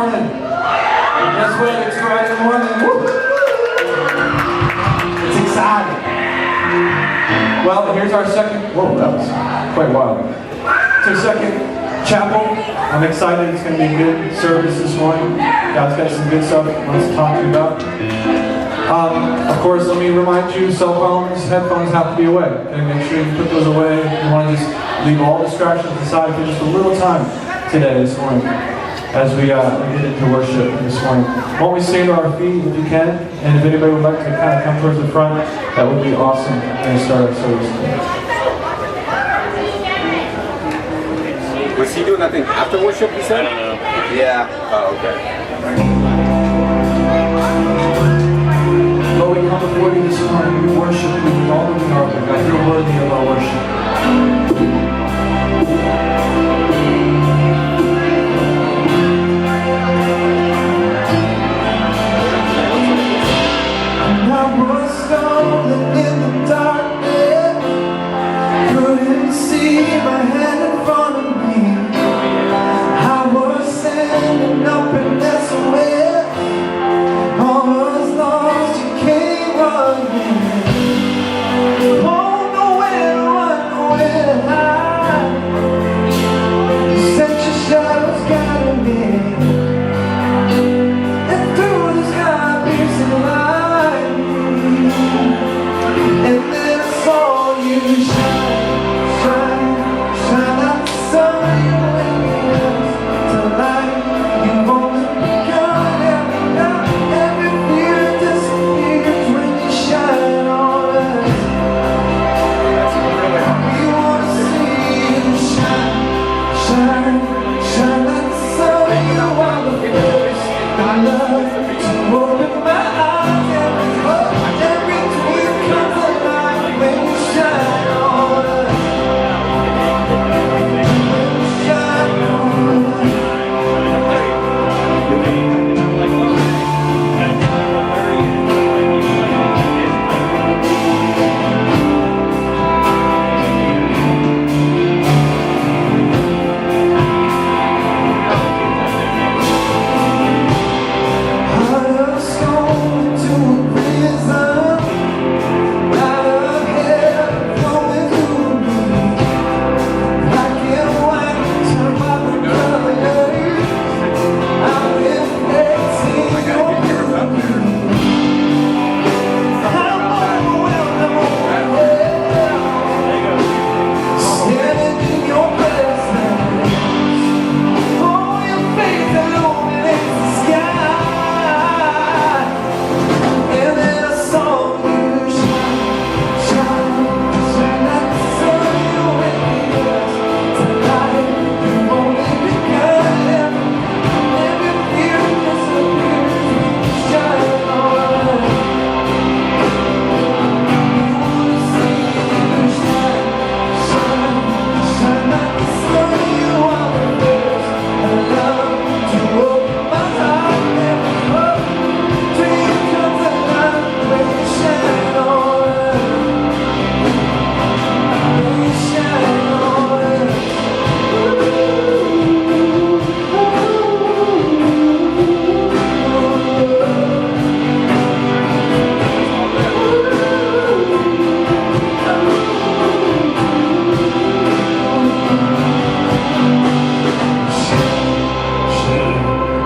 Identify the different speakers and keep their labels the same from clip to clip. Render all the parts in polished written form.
Speaker 1: morning. Guess what? It's Friday morning. Woo! It's exciting. Well, here's our second. Whoa, that was quite wild. It's our second chapel. I'm excited. It's going to be a good service this morning. God's got some good stuff he wants to talk to you about. Of course, let me remind you, cell phones, headphones have to be away. Okay? Make sure you put those away. You want to just leave all distractions aside for just a little time today, this morning, as we get into worship this morning. Why don't we stand to our feet if you can, and if anybody would like to kind of come towards the front, that would be awesome. And start our service today.
Speaker 2: Was he doing that thing after worship, you said? I don't know. Yeah. Oh, okay.
Speaker 1: Lord, we come before you this morning. We worship you with all that we are. God, you're worthy of our worship. And I was stolen in the darkness, couldn't see my hand in front of me. I was standing up and that's where all was lost. You came running. Oh, nowhere to run, nowhere to hide. You sent your shadows guiding me, and through the sky piercing light. And then I saw you shine, shine, shine like the sun. You waking us to life. You've only begun. Every night, every fear disappears when you shine on us. We want to see you shine, shine, shine like the sun. You are the first I love to open my eyes. Every dream comes alive when you shine on us. When you shine on us. Heart of stone to a prison, out of hell, flowing through me. Black and white, turn by the colors. I'm reflecting your beauty. I'm overwhelmed, I'm overwhelmed. Standing in your presence. Oh, your face illuminates the sky. And then I saw you shine, shine, shine like the sun. You waking us to life. You've only begun. Every fear disappears when you shine on us. We want to see you shine, shine, shine like the sun. You are the first I love to open my heart. Every hope, dream comes alive when you shine on us. When you shine on us.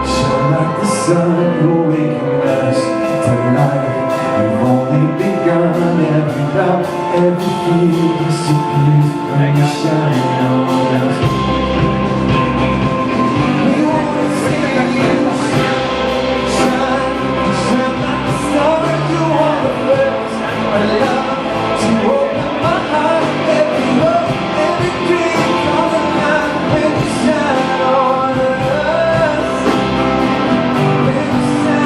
Speaker 1: Shine like the sun, you're waking us to life. You've only begun. Every doubt, every fear disappears when you shine on us. We want to see you shine, shine, shine like the star. You are the first I love to open my heart. Every hope, every dream comes alive when you shine on us. When you shine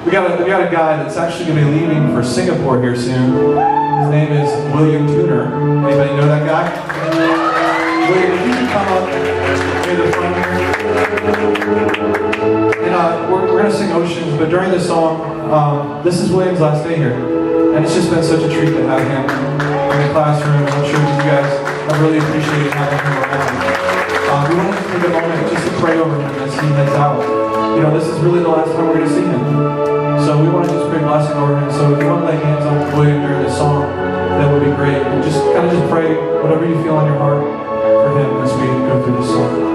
Speaker 1: We got a guy that's actually going to be leaving for Singapore here soon. His name is William Tuner. Anybody know that guy? William, if you can come up near the front here. And we're going to sing Oceans, but during this song, this is William's last day here. And it's just been such a treat to have him in the classroom. I'm sure you guys have really appreciated having him around. We want to take a moment just to pray over him as he heads out. You know, this is really the last time we're going to see him. So we want to just pray blessing over him. So if you want to lay hands on William during this song, that would be great. And just kind of just pray whatever you feel on your heart for him as we go through this song.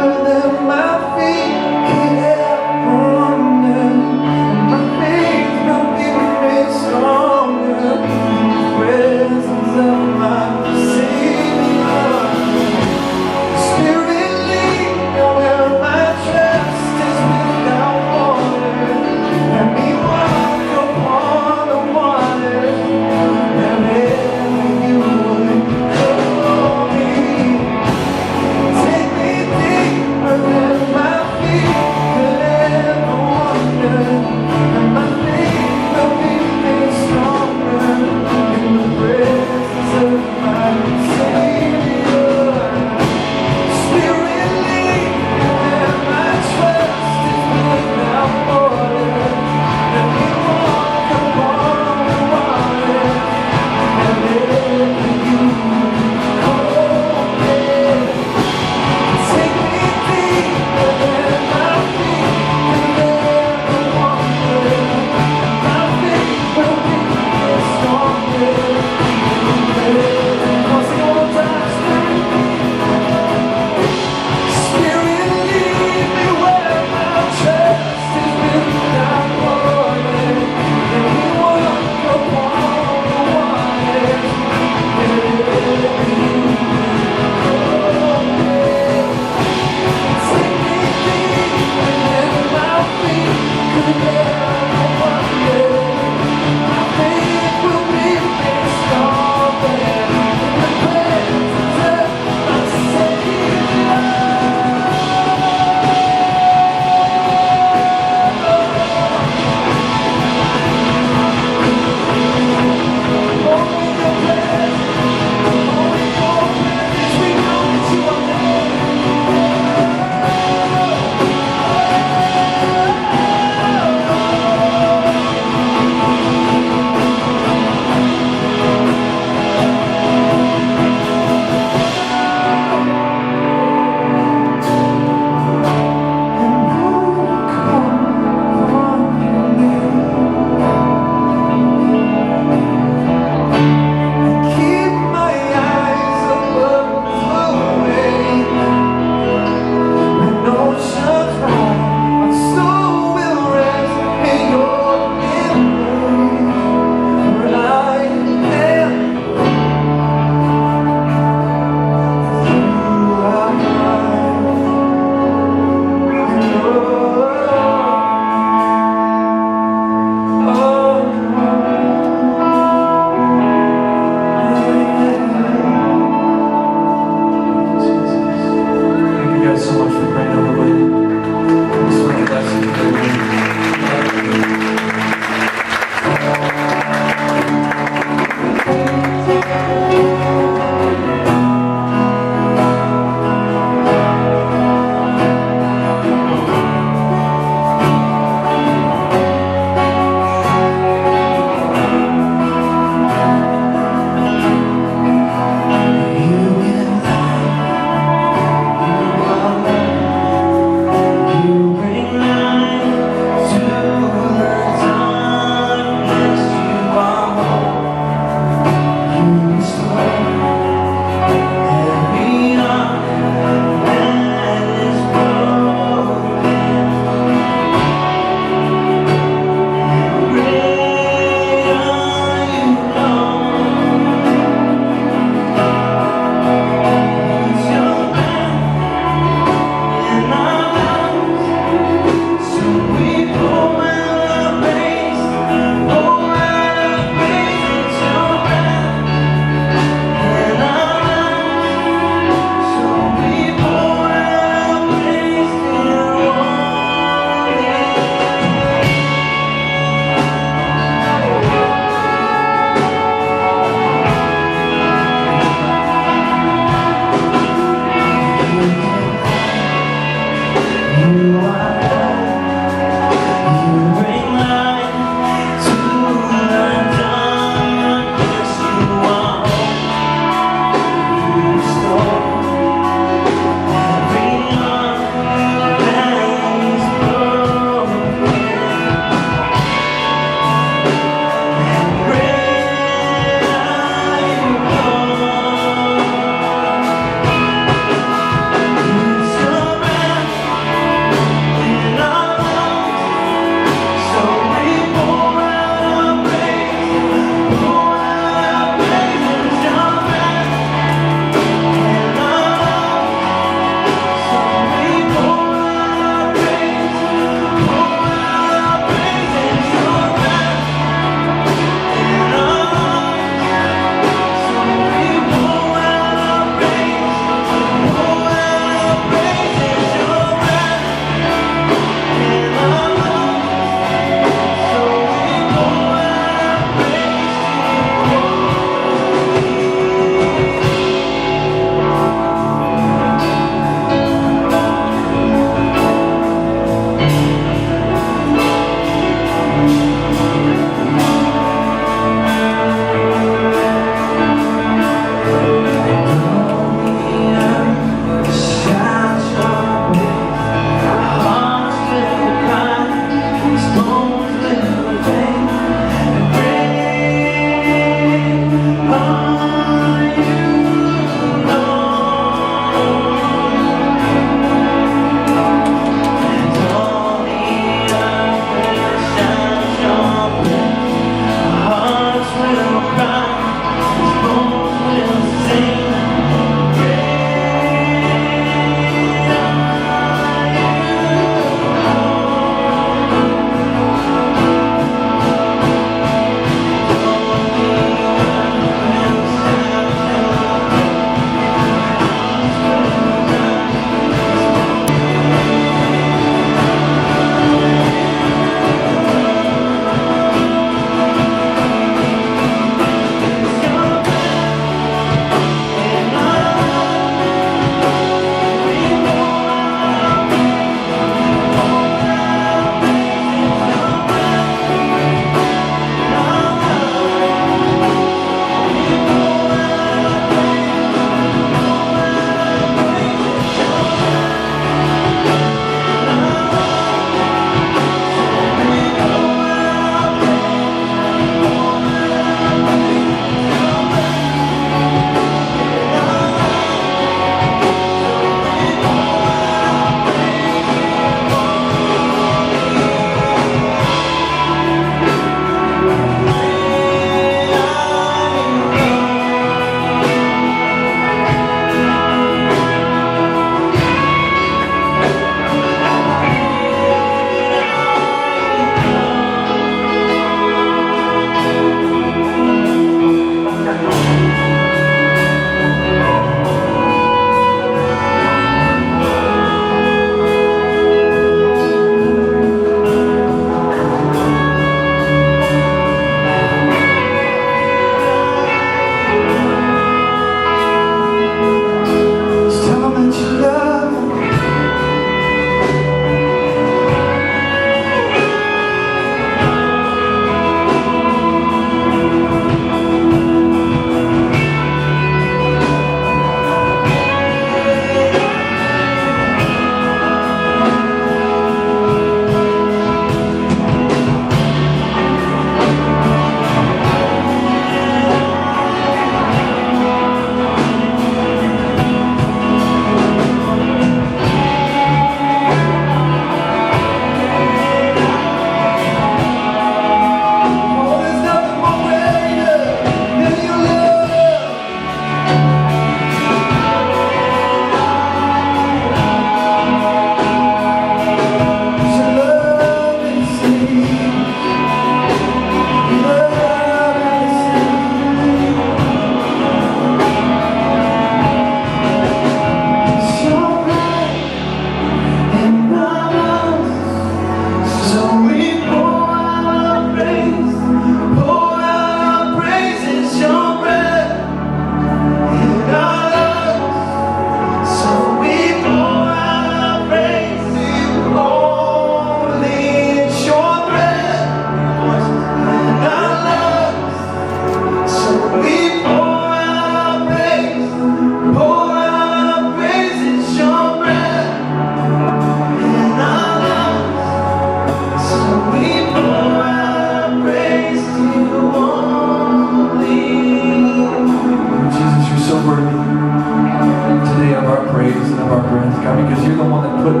Speaker 1: you're the one that put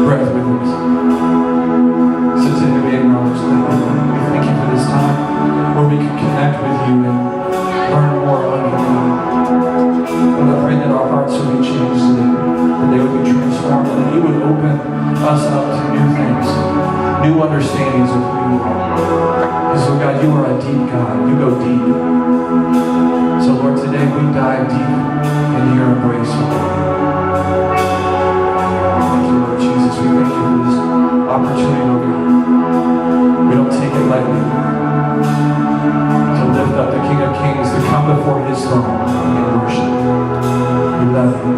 Speaker 1: breath within us. So today we acknowledge that. We thank you for this time where we can connect with you and learn more about you. And I pray that our hearts would be changed today, that they would be transformed, and that you would open us up to new things, new understandings of who you are. Because, Lord God, you are a deep God. You go deep. So, Lord, today we dive deep into your embrace, Lord. Thank you, Lord Jesus. We thank you for this opportunity, Lord God. We don't take it lightly to lift up the King of Kings, to come before his throne and worship. We love you.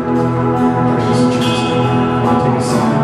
Speaker 1: Praise in Jesus' name. I want to take a second.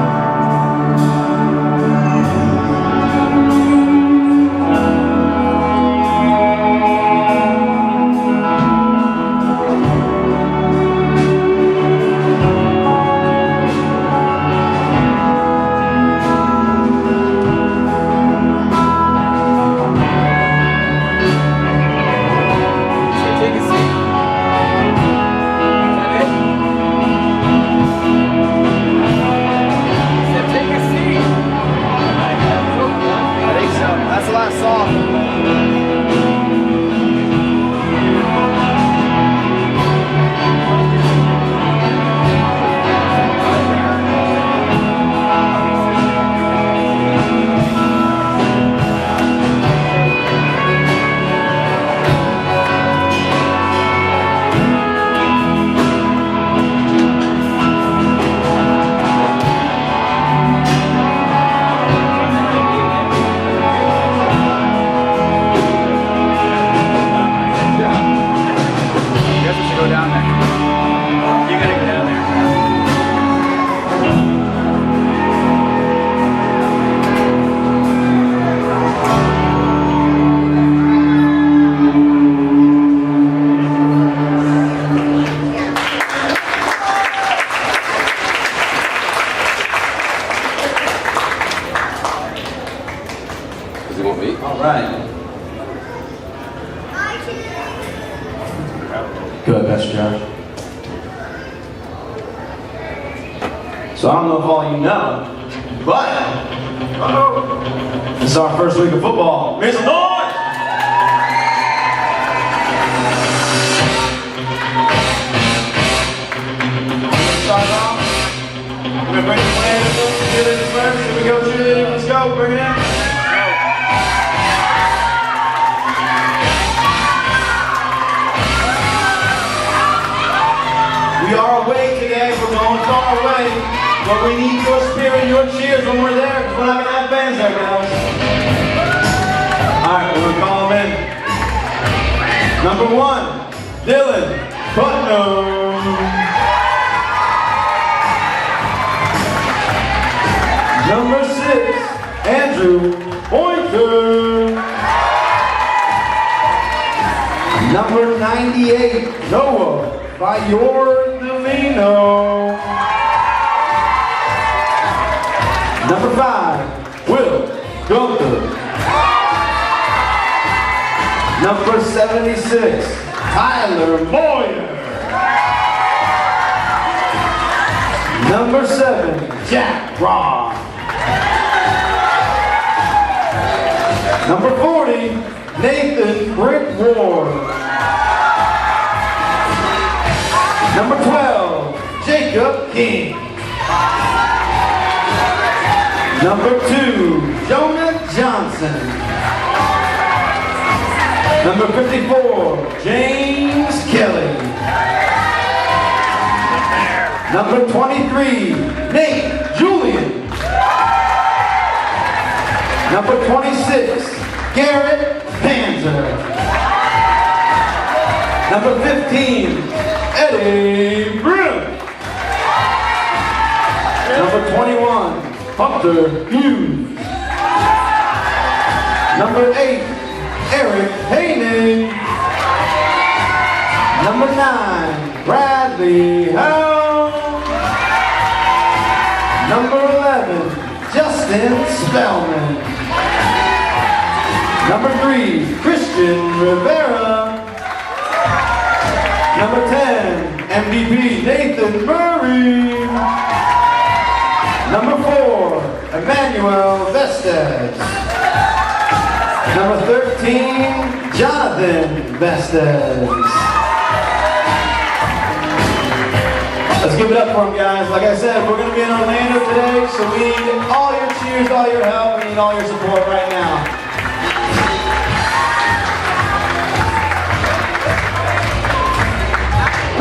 Speaker 1: Good, Pastor Josh. So I don't know if all you know, but this is our first week of football. Make some noise! Start off. We're going to bring the players. Cheerleaders first. Here we go, cheerleaders. Let's go. Bring it in. We are away today, we're going far away, but we need your spirit, your cheers when we're there, because we're not going to have fans there, guys. Alright, we're going to call them in. Number 1, Dylan Putnam. Number 6, Andrew Boynton. Number 98, Noah by your Delino. Number 5, Will Gunther. Number 76, Tyler Moyer. Number 7, Jack Ross. Number 40, Nathan Brick Ward. Number 12, Jacob King. Number 2, Jonah Johnson. Number 54, James Kelly. Number 23, Nate Julian. Number 26, Garrett Panzer. Number 15, Eddie Brim. Number 21, Hunter Hughes. Number 8, Eric Haney. Number 9, Bradley Howe. Number 11, Justin Spellman. Number 3, Christian Rivera. Number 10, MVP Nathan Murray. Number 4, Emmanuel Vestes. Number 13, Jonathan Vestes. Let's give it up for them, guys. Like I said, we're going to be in Orlando today, so we need all your cheers, all your help, we need all your support right now.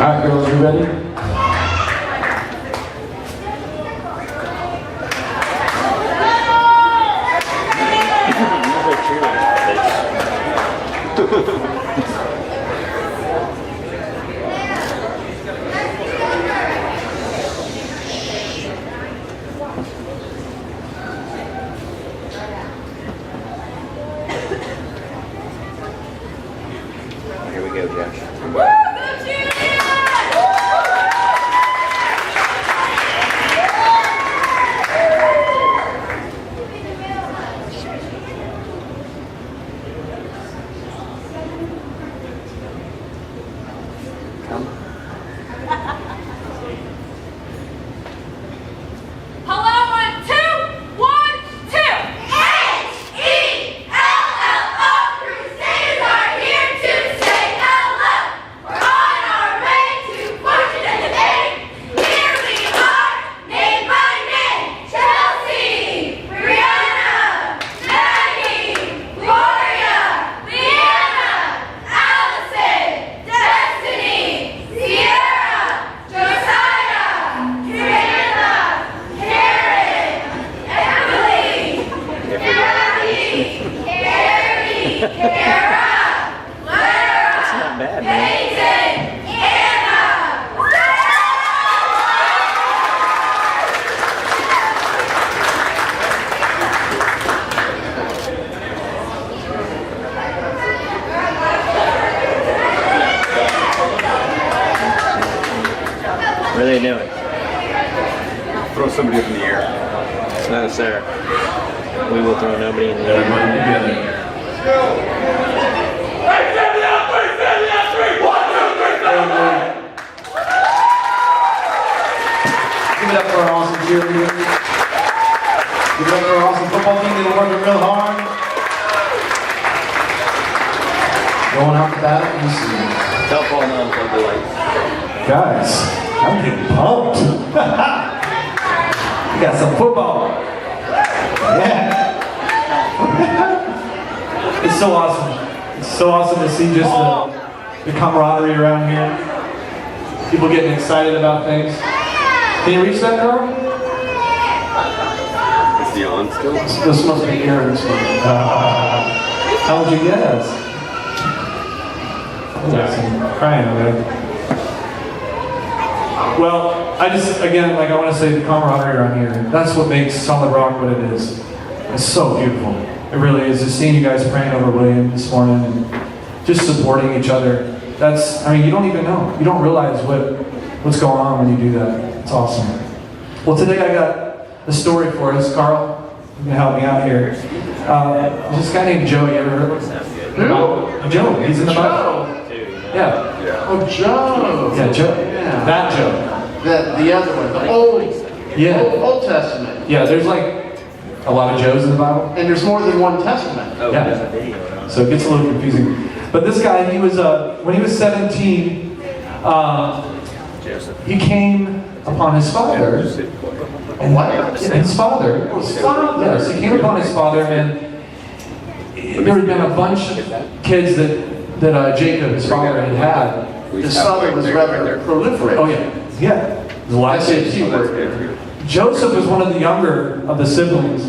Speaker 1: All right, girls, you ready?
Speaker 2: Here we go, Josh.
Speaker 3: Hello, 1, 2, 1, 2. H-E-L-L-O, Crusaders are here to say hello. We're on our way to fortune and fame. Here we are, name by name. Chelsea, Brianna, Maggie, Gloria, Leanna, Allison, Destiny, Sierra, Josiah, Joanna, Karen, Emily, Gabby, Gary, Kara, Lara,
Speaker 2: Not bad, man.
Speaker 3: Peyton, Anna.
Speaker 4: What are they doing?
Speaker 2: Throw somebody up in the air.
Speaker 4: No, sir. We will throw nobody in the air.
Speaker 1: Give it up for our awesome cheerleaders. Give it up for our awesome football team. They've been working real hard. Going out to bat.
Speaker 4: Don't fall down for the lights.
Speaker 1: Guys, I'm getting pumped. We got some football. Yeah. It's so awesome. It's so awesome to see just the camaraderie around here. People getting excited about things. Can you reach that, girl?
Speaker 2: Is he on still?
Speaker 1: This must be Aaron's one. How would you guess? I'm crying over there. Well, I want to say the camaraderie around here. That's what makes Solid Rock what it is. It's so beautiful. It really is. Just seeing you guys praying over William this morning and just supporting each other. You don't even know. You don't realize what's going on when you do that. It's awesome. Well, today I got a story for us. Carl, you can help me out here. There's this guy named Joe. You ever heard of him?
Speaker 5: Who?
Speaker 1: Joe. He's in the Bible. Yeah.
Speaker 5: Oh, Joe.
Speaker 1: Yeah, Joe.
Speaker 5: Yeah.
Speaker 1: That Joe.
Speaker 5: The other one, the Old Testament.
Speaker 1: Yeah, there's like a lot of Joes in the Bible.
Speaker 5: And there's more than one testament.
Speaker 1: Yeah. So it gets a little confusing. But this guy, he was when he was 17, he came upon his father.
Speaker 5: What?
Speaker 1: His father. Yes, he came upon his father, and there had been a bunch of kids that Jacob, his father, had.
Speaker 5: His father was rather prolific.
Speaker 1: Oh yeah, yeah. There's a lot of kids. Joseph was one of the younger of the siblings,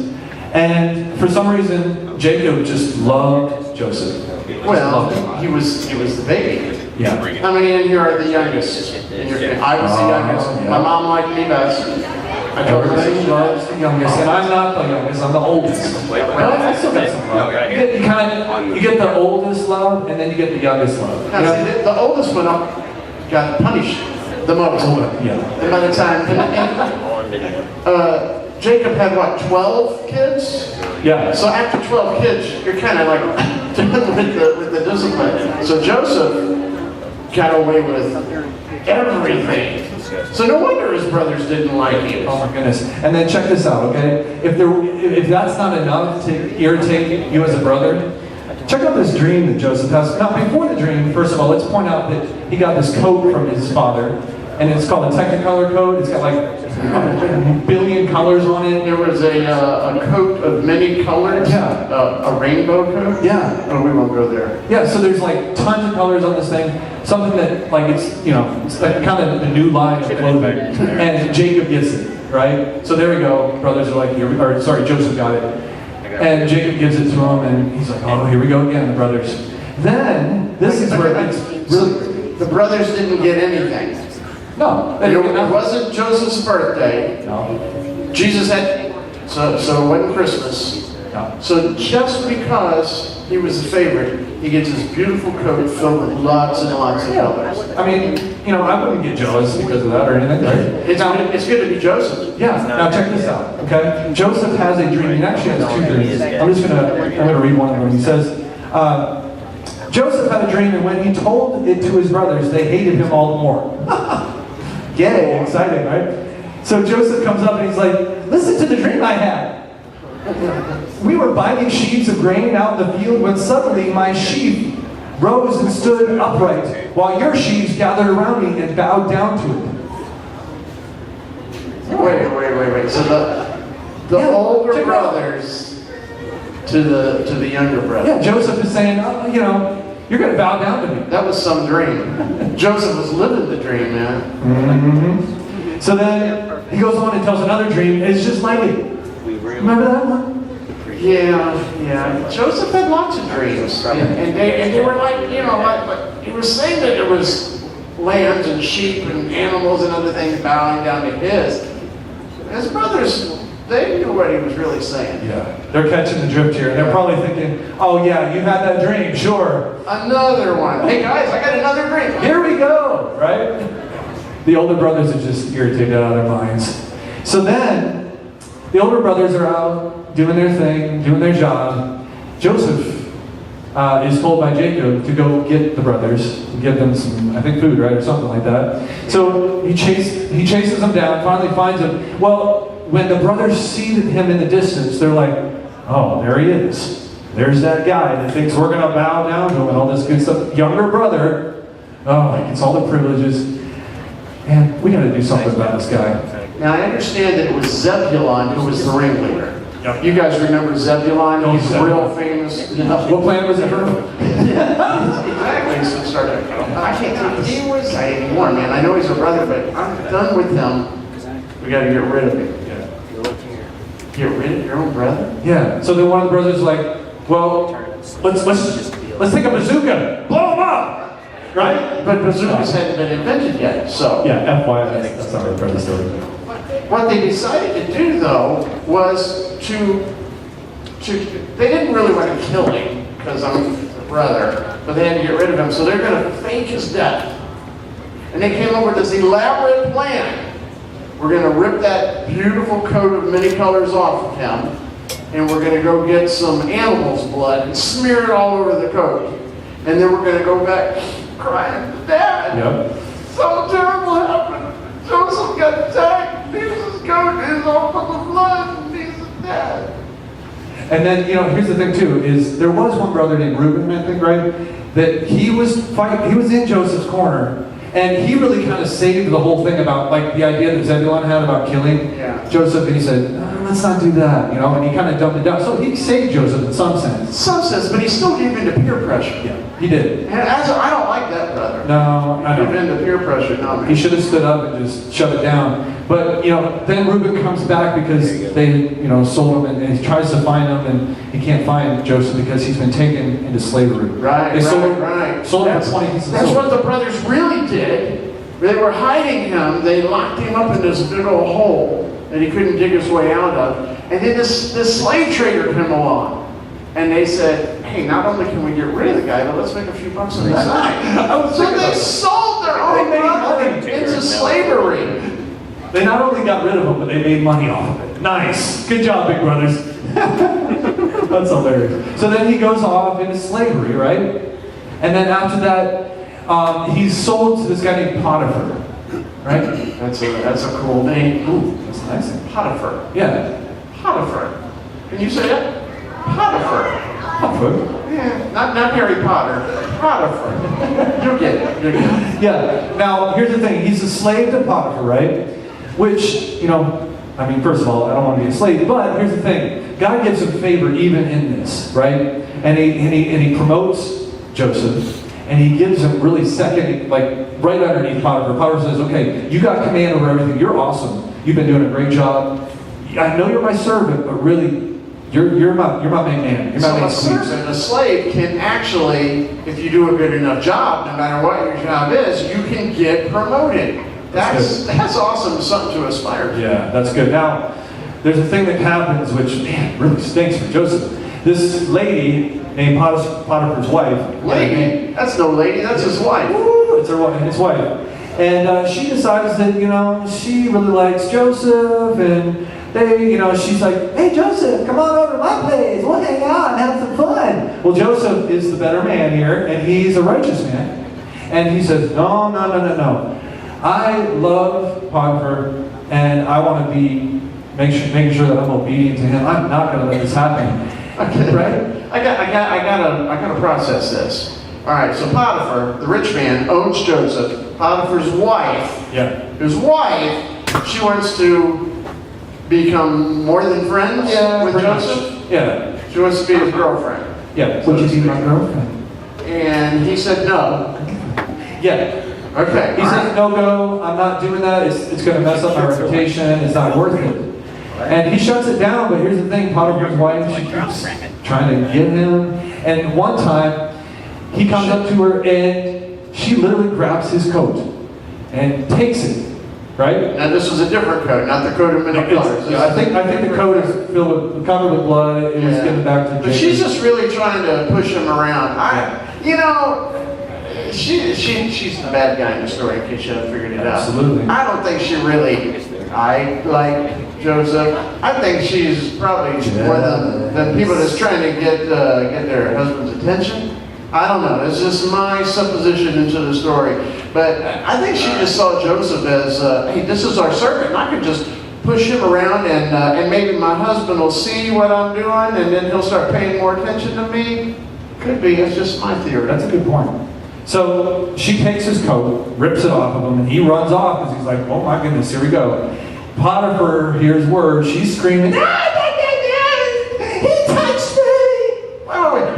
Speaker 1: and for some reason, Jacob just loved Joseph.
Speaker 5: Well, he was the baby.
Speaker 1: Yeah.
Speaker 5: How many in here are the youngest? I was the youngest.
Speaker 1: Yeah.
Speaker 5: My mom liked me best. I told her
Speaker 1: Everybody loves the youngest, and I'm not the youngest. I'm the oldest. Well, I still got some love. You get the oldest love, and then you get the youngest love.
Speaker 5: Now, see, the oldest one got punished the most.
Speaker 1: Yeah.
Speaker 5: And by the time, Jacob had what, 12 kids?
Speaker 1: Yeah.
Speaker 5: So after 12 kids, you're kind of like with the discipline. So Joseph got away with everything. So no wonder his brothers didn't like him.
Speaker 1: Oh my goodness. And then check this out, okay? If that's not enough to irritate you as a brother, check out this dream that Joseph has. Now, before the dream, first of all, let's point out that he got this coat from his father, and it's called a Technicolor coat. It's got like a billion colors on it.
Speaker 5: There was a coat of many colors.
Speaker 1: Yeah.
Speaker 5: A rainbow coat.
Speaker 1: Yeah.
Speaker 5: Oh, we won't go there.
Speaker 1: Yeah, so there's like tons of colors on this thing. Something that, like, it's like kind of the new line of clothing. And Jacob gets it, right? So there we go. Brothers are like, Joseph got it. And Jacob gives it to him, and he's like, oh, here we go again, the brothers. Then, this is where it's really...
Speaker 5: The brothers didn't get anything.
Speaker 1: No.
Speaker 5: It wasn't Joseph's birthday.
Speaker 1: No.
Speaker 5: Jesus had... So it wasn't Christmas.
Speaker 1: No.
Speaker 5: So just because he was the favorite, he gets this beautiful coat filled with lots and lots of colors.
Speaker 1: I mean, I wouldn't get jealous because of that or anything, right?
Speaker 5: It's good to be Joseph.
Speaker 1: Yeah, now check this out, okay? Joseph has a dream. He actually has two dreams. I'm gonna read one of them. He says, Joseph had a dream, and when he told it to his brothers, they hated him all the more. Yay, exciting, right? So Joseph comes up and he's like, listen to the dream I had. We were binding sheaves of grain out in the field when suddenly my sheaf rose and stood upright, while your sheaves gathered around me and bowed down to it.
Speaker 5: Wait. So the older brothers to the younger brother.
Speaker 1: Yeah, Joseph is saying, oh, you're going to bow down to me.
Speaker 5: That was some dream. Joseph was living the dream, man.
Speaker 1: Mm-hmm. So then he goes on and tells another dream. It's just like it. Remember that one?
Speaker 5: Yeah. Joseph had lots of dreams, and they were like, he was saying that it was lambs and sheep and animals and other things bowing down to his. His brothers, they knew what he was really saying.
Speaker 1: Yeah, they're catching the drift here. They're probably thinking, oh yeah, you had that dream, sure.
Speaker 5: Another one. Hey guys, I got another dream.
Speaker 1: Here we go, right? The older brothers are just irritated out of their minds. So then, the older brothers are out doing their thing, doing their job. Joseph is told by Jacob to go get the brothers, and give them some, I think, food, right, or something like that. So he chases them down, finally finds them. Well, when the brothers see him in the distance, they're like, oh, there he is. There's that guy that thinks we're going to bow down to him and all this good stuff. Younger brother, oh, he gets all the privileges. Man, we got to do something about this guy.
Speaker 5: Now, I understand that it was Zebulon who was the ringleader.
Speaker 1: Yep.
Speaker 5: You guys remember Zebulon? He's real famous.
Speaker 1: What planet was it from?
Speaker 5: Exactly. So started. I can't think he was anymore, man. I know he's a brother, but I'm done with him. We got to get rid of him. Get rid of your own brother?
Speaker 1: Yeah. So then one of the brothers is like, well, let's take a bazooka, blow him up, right?
Speaker 5: But bazookas hadn't been invented yet, so.
Speaker 1: Yeah, FYI, that's not really part of the story.
Speaker 5: What they decided to do, though, was they didn't really want to kill him, because I'm his brother, but they had to get rid of him, so they're going to fake his death. And they came up with this elaborate plan. We're going to rip that beautiful coat of many colors off of him, and we're going to go get some animal's blood and smear it all over the coat. And then we're going to go back crying, Dad,
Speaker 1: Yep.
Speaker 5: so terrible happened. Joseph got attacked. Jesus' coat is all full of blood, and he's dead.
Speaker 1: And then, here's the thing too, is there was one brother named Reuben, I think, right? That he was in Joseph's corner, and he really kind of saved the whole thing about, like, the idea that Zebulon had about killing Joseph, and he said, no, let's not do that, and he kind of dumbed it down. So he saved Joseph in some sense.
Speaker 5: Some sense, but he still gave in to peer pressure.
Speaker 1: Yeah, he did.
Speaker 5: And I don't like that, brother.
Speaker 1: No, I
Speaker 5: Give
Speaker 1: know.
Speaker 5: in to peer pressure, no, man.
Speaker 1: He should have stood up and just shut it down. But, then Reuben comes back because they, sold him, and he tries to find him, and he can't find Joseph because he's been taken into slavery.
Speaker 5: Right.
Speaker 1: Sold him for 20 pieces of
Speaker 5: That's
Speaker 1: silver.
Speaker 5: what the brothers really did. They were hiding him. They locked him up in this big old hole that he couldn't dig his way out of. And then this slave trader came along. And they said, hey, not only can we get rid of the guy, but let's make a few bucks on the side. So they sold their own brother into slavery.
Speaker 1: They not only got rid of him, but they made money off of it. Nice. Good job, big brothers. That's hilarious. So then he goes off into slavery, right? And then after that, he's sold to this guy named Potiphar. right?
Speaker 5: That's a cool name. Ooh,
Speaker 1: That's a nice name.
Speaker 5: Potiphar.
Speaker 1: Yeah.
Speaker 5: Potiphar. Can you say it? Potiphar.
Speaker 1: Potiphar.
Speaker 5: Yeah, not Harry Potter. Potiphar. You'll get it. You'll get it.
Speaker 1: Yeah. Now, here's the thing. He's a slave to Potiphar, right? Which, I mean, first of all, I don't want to be a slave, but here's the thing. God gives him favor even in this, right? And he promotes Joseph, and he gives him really second, like right underneath Potiphar. Potiphar says, okay, you got command over everything. You're awesome. You've been doing a great job. I know you're my servant, but really, you're my main man. You're my
Speaker 5: So
Speaker 1: main
Speaker 5: a
Speaker 1: squeeze.
Speaker 5: servant, a slave, can actually, if you do a good enough job, no matter what your job is, you can get promoted. That's awesome, something to aspire to.
Speaker 1: Yeah, that's good. Now, there's a thing that happens which, man, really stinks for Joseph. This lady named Potiphar's wife.
Speaker 5: Lady? That's no lady, that's his wife.
Speaker 1: Woo, it's his wife. And she decides that, she really likes Joseph, and she's like, hey, Joseph, come on over to my place. We'll hang out and have some fun. Well, Joseph is the better man here, and he's a righteous man. And he says, no. I love Potiphar, and I want to be making sure that I'm obedient to him. I'm not going to let this happen.
Speaker 5: Okay.
Speaker 1: Right?
Speaker 5: I gotta process this. All right, so Potiphar, the rich man, owns Joseph. Potiphar's wife, his wife, she wants to become more than friends with
Speaker 1: pretty much.
Speaker 5: Joseph.
Speaker 1: Yeah.
Speaker 5: She wants to be his girlfriend.
Speaker 1: Yeah. Would you be my girlfriend?
Speaker 5: And he said no.
Speaker 1: Yeah.
Speaker 5: Okay.
Speaker 1: He says, no go, I'm not doing that. It's going to mess up my reputation. It's not worth it. And he shuts it down, but here's the thing. Potiphar's wife, she keeps trying to get him. And one time, he comes up to her and she literally grabs his coat and takes it. Right?
Speaker 5: Now this was a different coat, not the coat of many colors.
Speaker 1: I think the coat is covered with blood. It was given back to
Speaker 5: But
Speaker 1: Jacob.
Speaker 5: she's just really trying to push him around. She's the bad guy in the story, in case you haven't figured it out.
Speaker 1: Absolutely.
Speaker 5: I don't think she really, I like Joseph. I think she's probably one of the people that's trying to get their husband's attention. I don't know. It's just my supposition into the story. But I think she just saw Joseph as, hey, this is our servant. And I could just push him around and maybe my husband will see what I'm doing and then he'll start paying more attention to me. Could be. It's just my theory.
Speaker 1: That's a good point. So she takes his coat, rips it off of him, and he runs off because he's like, oh my goodness, here we go. Potiphar hears word. She's screaming, he touched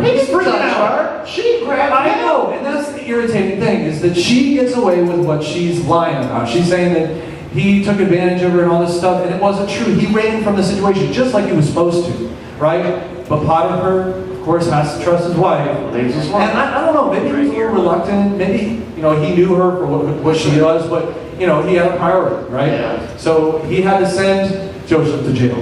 Speaker 1: me!
Speaker 5: He's freaking out. She grabbed him.
Speaker 1: I know, and that's the irritating thing, is that she gets away with what she's lying about. She's saying that he took advantage of her and all this stuff, and it wasn't true. He ran from the situation just like he was supposed to, right? But Potiphar, of course, has to trust his wife.
Speaker 5: Leaves his
Speaker 1: And
Speaker 5: wife.
Speaker 1: I don't know, maybe he was a little reluctant. Maybe, he knew her for what she was, but, he had a priority, right?
Speaker 5: Yeah.
Speaker 1: So he had to send Joseph to jail.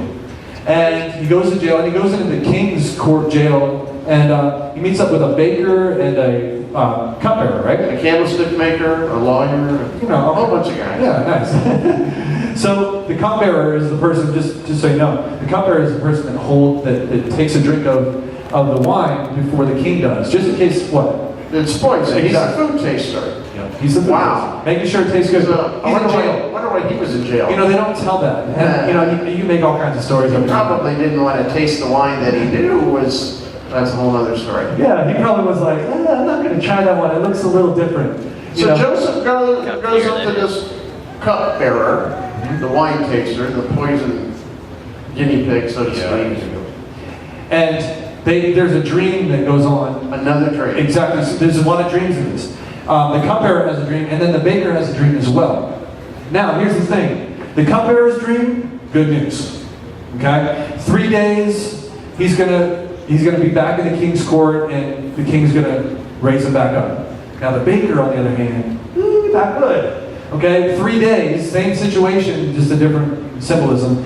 Speaker 1: And he goes to jail, and he goes into the king's court jail, and he meets up with a baker and a cupbearer, right?
Speaker 5: A candlestick maker, a lawyer, a whole bunch of guys.
Speaker 1: Yeah, nice. So the cupbearer is the person, just so you know, the cupbearer is the person that takes a drink of the wine before the king does, just in case what?
Speaker 5: It's poison. He's a food taster.
Speaker 1: Yeah, he's the food
Speaker 5: Wow.
Speaker 1: taster. Making sure it tastes good.
Speaker 5: I
Speaker 1: He's in jail.
Speaker 5: wonder why he was in jail.
Speaker 1: They don't tell that. And, you make all kinds of stories.
Speaker 5: He
Speaker 1: up there.
Speaker 5: probably didn't want to taste the wine that he knew was. That's a whole other story.
Speaker 1: Yeah, he probably was like, I'm not going to try that one. It looks a little different.
Speaker 5: So Joseph goes up to this cupbearer, the wine taster, the poison guinea pig, so to speak.
Speaker 1: And there's a dream that goes on.
Speaker 5: Another dream.
Speaker 1: Exactly. So there's a lot of dreams in this. The cupbearer has a dream, and then the baker has a dream as well. Now, here's the thing. The cupbearer's dream, good news. Okay? 3 days, he's gonna be back in the king's court, and the king's gonna raise him back up. Now, the baker, on the other hand, not good. Okay? 3 days, same situation, just a different symbolism.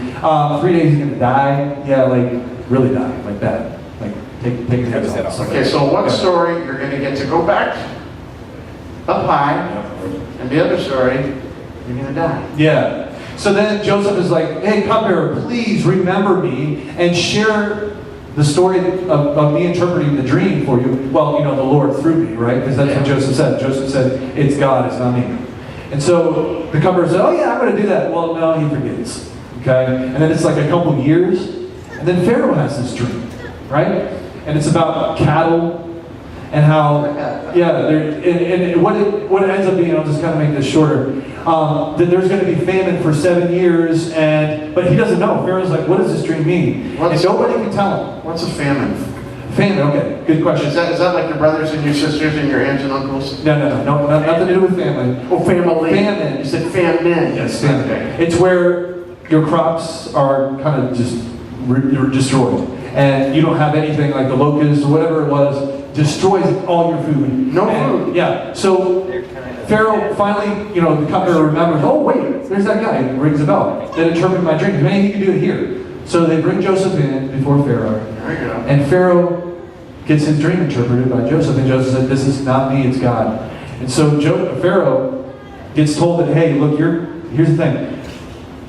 Speaker 1: 3 days, he's gonna die. Yeah, like really die, like bad. Like take his head off.
Speaker 5: Okay, so one story, you're going to get to go back up high, and the other story, you're going to die.
Speaker 1: Yeah. So then Joseph is like, hey, cupbearer, please remember me and share the story of me interpreting the dream for you. Well, the Lord through me, right? Because that's what Joseph said. Joseph said, it's God, it's not me. And so the cupbearer said, oh yeah, I'm going to do that. Well, no, he forgets. Okay? And then it's like a couple years, and then Pharaoh has this dream, right? And it's about cattle and how, and what it ends up being, I'll just kind of make this shorter, that there's going to be famine for 7 years, but he doesn't know. Pharaoh's like, what does this dream mean? And nobody can tell him.
Speaker 5: What's a famine?
Speaker 1: Famine, okay, good question.
Speaker 5: Is that like your brothers and your sisters and your aunts and uncles?
Speaker 1: No, nothing to do with family.
Speaker 5: Oh, family.
Speaker 1: Famine.
Speaker 5: You said famine.
Speaker 1: Yes, famine.
Speaker 5: Okay.
Speaker 1: It's where your crops are kind of just destroyed. And you don't have anything like the locusts or whatever it was, destroys all your food.
Speaker 5: No food.
Speaker 1: Yeah, so Pharaoh finally, the cupbearer remembers, oh wait, there's that guy, rings a bell, that interpreted my dream. Maybe he can do it here. So they bring Joseph in before Pharaoh.
Speaker 5: There you go.
Speaker 1: And Pharaoh gets his dream interpreted by Joseph, and Joseph said, this is not me, it's God. And so Pharaoh gets told that, hey, look, here's the thing.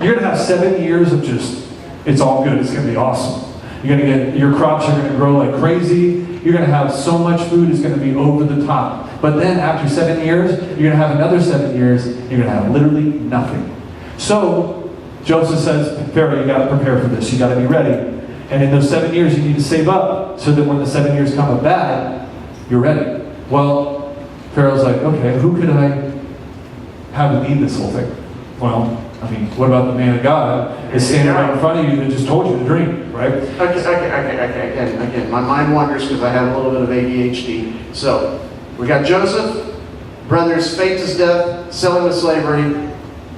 Speaker 1: You're going to have 7 years of just, it's all good, it's going to be awesome. Your crops are going to grow like crazy. You're going to have so much food, it's going to be over the top. But then after 7 years, you're going to have another 7 years, you're going to have literally nothing. So Joseph says, Pharaoh, you got to prepare for this. You got to be ready. And in those 7 years, you need to save up so that when the 7 years come up bad, you're ready. Well, Pharaoh's like, okay, who could I have to lead this whole thing? Well, I mean, what about the man of God is standing right in front of you that just told you the dream, right?
Speaker 5: Okay. Again, my mind wanders because I have a little bit of ADHD. So, we got Joseph, brothers faked his death, selling to slavery.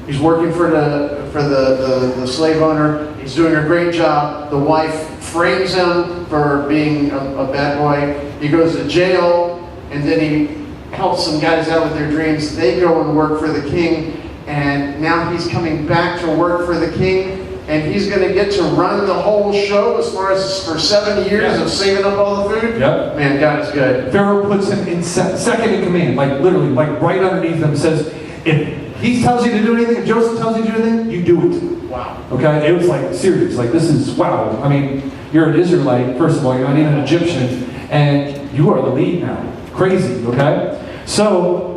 Speaker 5: He's working for the slave owner. He's doing a great job. The wife frames him for being a bad boy. He goes to jail, and then he helps some guys out with their dreams. They go and work for the king. And now he's coming back to work for the king, and he's going to get to run the whole show as far as for 7 years of saving up all the food.
Speaker 1: Yep.
Speaker 5: Man, God is good.
Speaker 1: Pharaoh puts him in second in command, like literally, like right underneath him. Says, if he tells you to do anything, if Joseph tells you to do anything, you do it.
Speaker 5: Wow.
Speaker 1: Okay, it was like serious. Like this is wow. I mean, you're an Israelite. First of all, you're not even an Egyptian, and you are the lead now. Crazy. Okay, so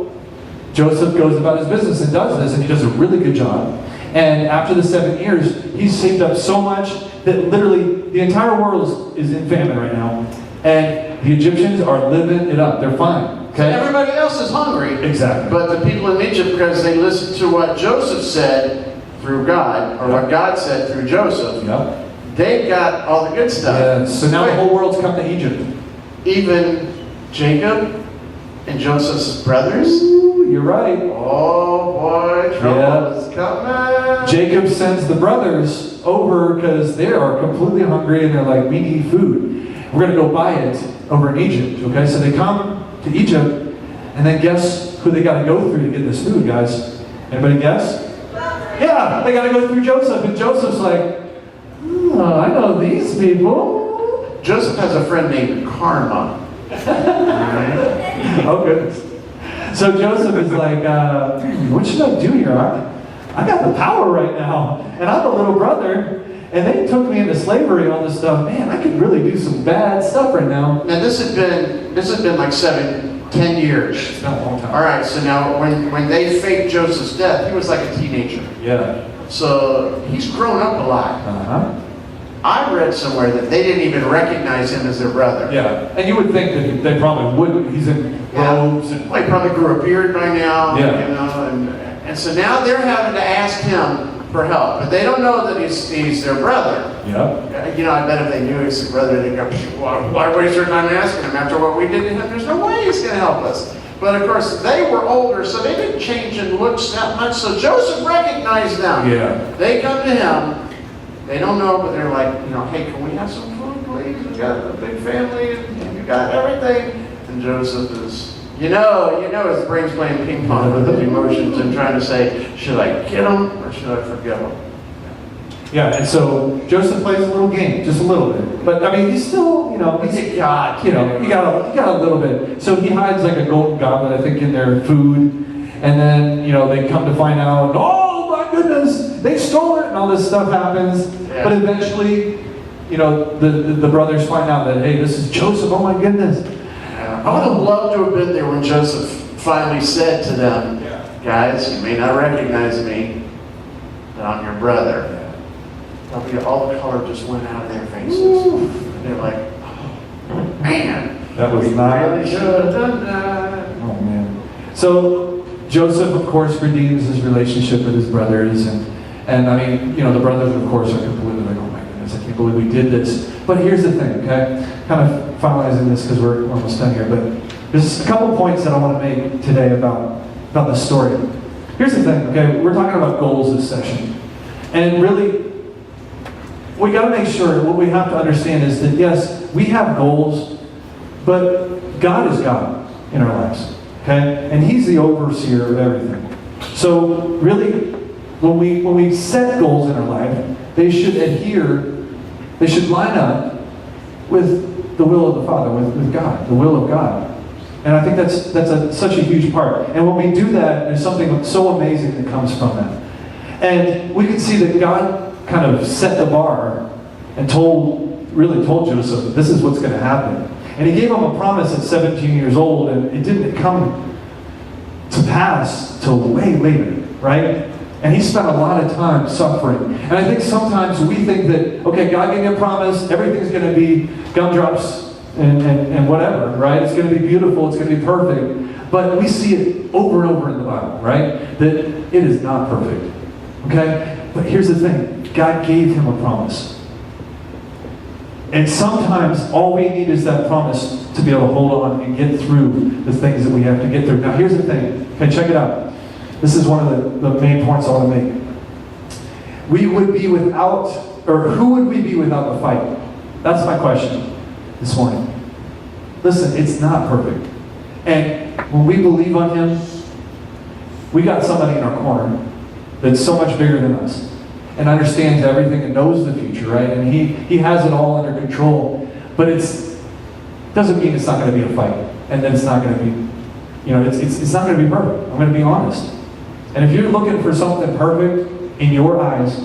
Speaker 1: Joseph goes about his business and does this, and he does a really good job. And after the 7 years, he's saved up so much that literally the entire world is in famine right now. And the Egyptians are living it up. They're fine. Okay?
Speaker 5: Everybody else is hungry.
Speaker 1: Exactly.
Speaker 5: But the people in Egypt, because they listened to what Joseph said through God, or what God said through Joseph, they got all the good stuff.
Speaker 1: Yeah. So now the whole world's come to Egypt.
Speaker 5: Even Jacob and Joseph's brothers.
Speaker 1: You're right.
Speaker 5: Oh boy, trouble is coming.
Speaker 1: Jacob sends the brothers over because they are completely hungry and they're like, we need food. We're going to go buy it over in Egypt. Okay, so they come to Egypt, and then guess who they got to go through to get this food, guys? Anybody guess? Yeah, they got to go through Joseph, and Joseph's like, oh, I know these people.
Speaker 5: Joseph has a friend named Karma.
Speaker 1: Oh goodness. So Joseph is like, what should I do here? I got the power right now, and I'm a little brother, and they took me into slavery and all this stuff. Man, I could really do some bad stuff right now.
Speaker 5: Now this has been like 7-10 years.
Speaker 1: It's been a long time.
Speaker 5: All right, so now when they faked Joseph's death, he was like a teenager.
Speaker 1: Yeah.
Speaker 5: So he's grown up a lot. I read somewhere that they didn't even recognize him as their brother.
Speaker 1: Yeah, and you would think that they probably wouldn't. He's in robes. And
Speaker 5: well, he probably grew a beard by now.
Speaker 1: Yeah.
Speaker 5: And so now they're having to ask him for help, but they don't know that he's their brother.
Speaker 1: Yeah.
Speaker 5: I bet if they knew he's their brother, they'd go, why waste their time asking him after what we did to him? There's no way he's going to help us. But of course, they were older, so they didn't change in looks that much. So Joseph recognized them.
Speaker 1: Yeah.
Speaker 5: They come to him. They don't know, but they're like, hey, can we have some food, please? We got a big family, and we got everything. And Joseph is, his brain's playing ping pong with his emotions and trying to say, should I get him or should I forgive him?
Speaker 1: Yeah, and so Joseph plays a little game, just a little bit. But I mean, he's still, he's
Speaker 5: God.
Speaker 1: he got a little bit. So he hides like a golden goblet, I think, in their food. And then, they come to find out, oh my goodness, they stole it, and all this stuff happens.
Speaker 5: Yeah.
Speaker 1: But eventually, the brothers find out that, hey, this is Joseph, oh my goodness.
Speaker 5: I would have loved to have been there when Joseph finally said to them, guys, you may not recognize me, but I'm your brother. All the color just went out of their faces. And they're like, oh, man.
Speaker 1: That was
Speaker 5: we
Speaker 1: not.
Speaker 5: really should have done that.
Speaker 1: Oh man. So Joseph, of course, redeems his relationship with his brothers, and I mean, the brothers, of course, are completely like, oh my goodness, I can't believe we did this. But here's the thing, okay? Kind of finalizing this because we're almost done here, but there's a couple points that I want to make today about the story. Here's the thing, okay? We're talking about goals this session, and really, we got to make sure, what we have to understand is that yes, we have goals, but God is God in our lives, okay? And He's the overseer of everything. So really, when we set goals in our life, they should line up with the will of the Father, with God, the will of God. And I think that's such a huge part. And when we do that, there's something so amazing that comes from that. And we can see that God kind of set the bar and told Joseph, this is what's going to happen. And He gave him a promise at 17 years old, and it didn't come to pass till way later, right? And he spent a lot of time suffering. And I think sometimes we think that, okay, God gave me a promise, everything's going to be gumdrops and whatever, right? It's going to be beautiful, it's going to be perfect. But we see it over and over in the Bible, right? That it is not perfect, okay? But here's the thing, God gave him a promise. And sometimes all we need is that promise to be able to hold on and get through the things that we have to get through. Now here's the thing, okay, check it out. This is one of the main points I want to make. Who would we be without the fight? That's my question this morning. Listen, it's not perfect. And when we believe on Him, we got somebody in our corner that's so much bigger than us and understands everything and knows the future, right? And he has it all under control. But it doesn't mean it's not going to be a fight. And then it's not going to be, it's not going to be perfect. I'm going to be honest. And if you're looking for something perfect in your eyes,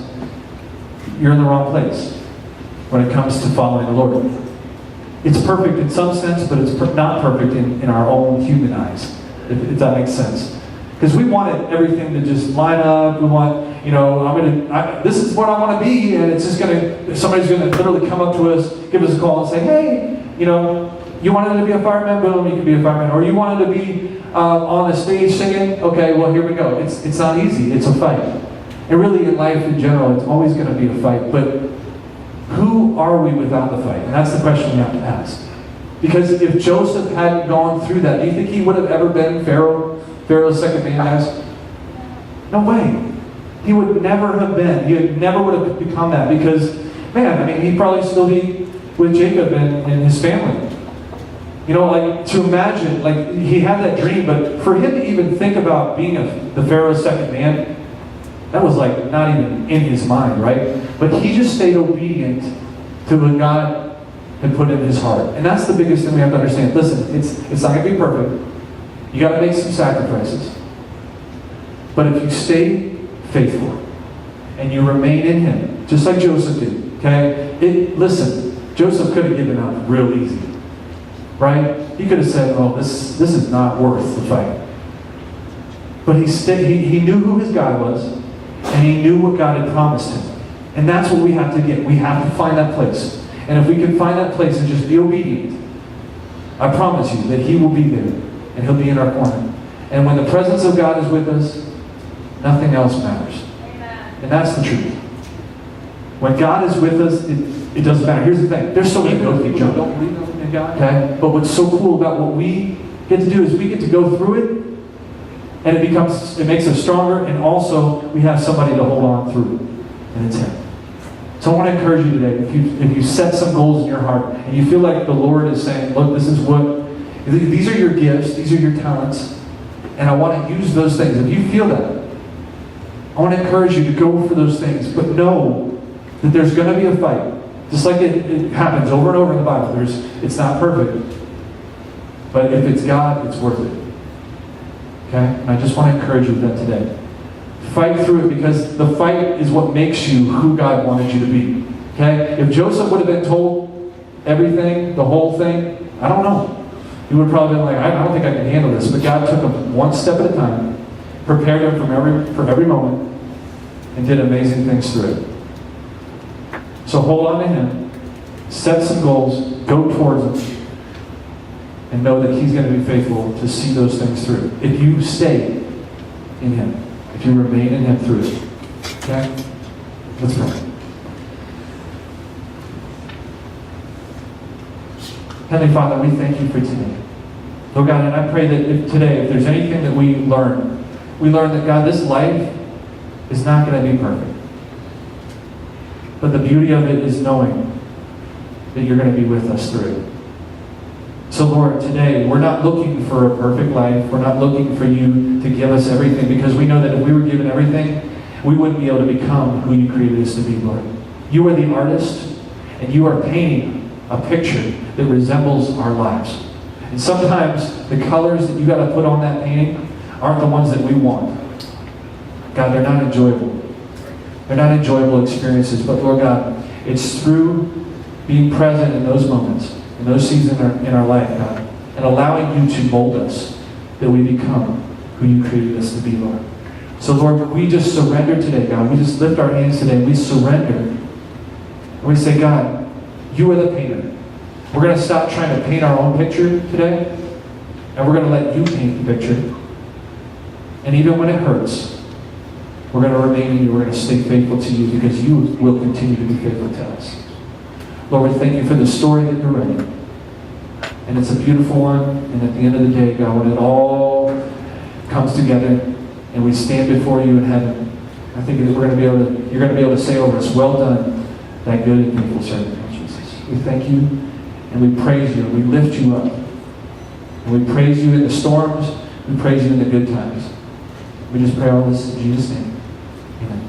Speaker 1: you're in the wrong place when it comes to following the Lord. It's perfect in some sense, but it's not perfect in our own human eyes, if that makes sense. Because we want everything to just line up. We want, this is what I want to be, and it's just somebody's going to literally come up to us, give us a call, and say, hey, you wanted to be a fireman? Boom, you can be a fireman. Or you wanted to be on a stage singing? Okay, well, here we go. It's not easy. It's a fight. And really, in life in general, it's always going to be a fight. But who are we without the fight? And that's the question we have to ask. Because if Joseph hadn't gone through that, do you think he would have ever been Pharaoh's second man, guys? No way. He would never have been. He never would have become that because, he'd probably still be with Jacob and his family. To imagine, he had that dream, but for him to even think about being the Pharaoh's second man, that was not even in his mind, right? But he just stayed obedient to what God had put in his heart. And that's the biggest thing we have to understand. Listen, it's not going to be perfect. You got to make some sacrifices. But if you stay faithful and you remain in Him, just like Joseph did, okay? Listen, Joseph could have given up real easy, right? He could have said, "Oh, this is not worth the fight." But he knew who his God was, and he knew what God had promised him. And that's what we have to get. We have to find that place. And if we can find that place and just be obedient, I promise you that He will be there. And He'll be in our corner. And when the presence of God is with us, nothing else matters. Amen. And that's the truth. When God is with us, it doesn't matter. Here's the thing. There's so many people who don't believe in God. Okay? But what's so cool about what we get to do is we get to go through it, and it makes us stronger, and also we have somebody to hold on through. And it's Him. So I want to encourage you today, if you set some goals in your heart, and you feel like the Lord is saying, look, these are your gifts, these are your talents, and I want to use those things. If you feel that, I want to encourage you to go for those things, but know that there's going to be a fight. Just like it happens over and over in the Bible. It's not perfect. But if it's God, it's worth it. Okay? And I just want to encourage you with that today. Fight through it, because the fight is what makes you who God wanted you to be. Okay? If Joseph would have been told everything, the whole thing, I don't know. He would have probably been like, I don't think I can handle this. But God took him one step at a time. prepared him for every moment, and did amazing things through it. So hold on to him, set some goals, go towards them, and know that he's going to be faithful to see those things through. If you stay in him, if you remain in him through it. Okay? Let's pray. Heavenly Father, we thank you for today. Lord God, and I pray that if there's anything that we learn that, God, this life is not going to be perfect. But the beauty of it is knowing that you're going to be with us through it. So Lord, today, we're not looking for a perfect life. We're not looking for you to give us everything, because we know that if we were given everything, we wouldn't be able to become who you created us to be, Lord. You are the artist, and you are painting a picture that resembles our lives. And sometimes the colors that you got to put on that painting aren't the ones that we want. God, they're not enjoyable. They're not enjoyable experiences, but Lord God, it's through being present in those moments, in those seasons in our life, God, and allowing you to mold us, that we become who you created us to be, Lord. So Lord, we just surrender today, God. We just lift our hands today, and we surrender. And we say, God, you are the painter. We're going to stop trying to paint our own picture today, and we're going to let you paint the picture. And even when it hurts, we're going to remain in you. We're going to stay faithful to you, because you will continue to be faithful to us. Lord, we thank you for the story that you're writing. And it's a beautiful one. And at the end of the day, God, when it all comes together and we stand before you in heaven, I think that you're going to be able to say over us, well done, thy good and faithful servant, Lord Jesus. We thank you and we praise you and we lift you up. And we praise you in the storms. We praise you in the good times. We just pray all this in Jesus' name. Amen.